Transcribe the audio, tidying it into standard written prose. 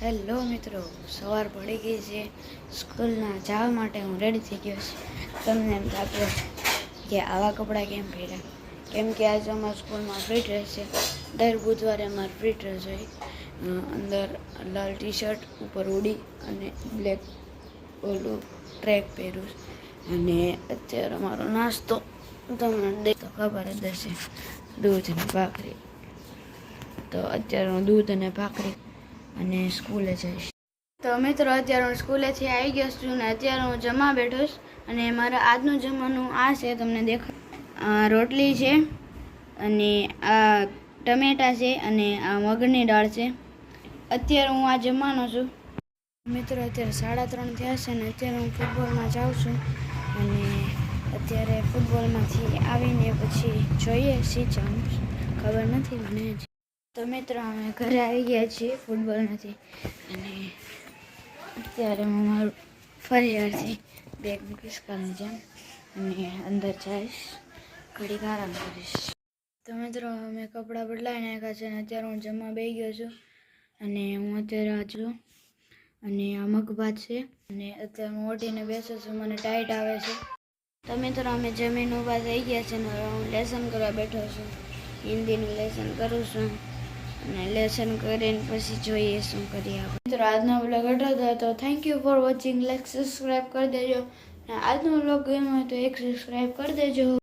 Hello મિત્રો, સવાર પડી ગઈ છે. સ્કૂલના જવા માટે હું રેડી થઈ ગયો છું. તમને એમ લાગે કે આવા કપડાં કેમ પહેર્યા? કેમ કે આજે અમારા સ્કૂલમાં ફ્રી ડ્રેસ છે. દર બુધવારે અમારે ફ્રી ડ્રેસ હોય. અંદર લાલ ટી શર્ટ, ઉપર હુડી અને બ્લેક ઓલું ટ્રેક પહેરું. અને અત્યારે અમારો નાસ્તો તમને દેખ તો ખબર જ હશે, દૂધ અને ભાખરી. તો અત્યારે હું દૂધ અને ભાખરી અને સ્કૂલે જઈશ. તો મિત્રો, અત્યારે હું સ્કૂલેથી આવી ગયો છું ને અત્યારે હું જમવા બેઠો છું. અને મારા આજનું જમવાનું આ છે, તમને દેખાય. રોટલી છે અને આ ટમેટા છે અને આ મગની દાળ છે. અત્યારે હું આ જમવાનો છું. મિત્રો, અત્યારે 3:30 થયા છે ને અત્યારે હું ફૂટબોલમાં જાઉં છું. અને અત્યારે ફૂટબોલમાંથી આવીને પછી જોઈએ શી જમું, ખબર નથી મને. તો મિત્રો, અમે ઘરે આવી ગયા છીએ ફૂટબોલમાંથી. અને અત્યારે હું મારું ફરિયાથી બેગ મૂકીશ કાલની જેમ અને અંદર જઈશ, ઘડીક આરામ કરીશ. તો મિત્રો, અમે કપડાં બદલાઈ નાખ્યા છે અને અત્યારે હું જમવા બેસી ગયો છું. અને હું અત્યારે આ છું અને આ મગભાત છે. અને અત્યારે હું ઓઢીને બેસું છું, મને ટાઈટ આવે છે. તો મિત્રો, અમે જમીન ઊભા થઈ ગયા છે ને હું લેસન કરવા બેઠો છું. હિન્દીનું લેસન કરું છું અને લેસન કરીને પછી જોઈએ શું કરીએ આપણે. મિત્રો, આજનો બ્લોગ એટલો જ હતો. Thank you for watching. Like subscribe કરી દેજો. અને આજનો બ્લોગ ગમ્યો હોય તો એક સબસ્ક્રાઈબ કરી દેજો.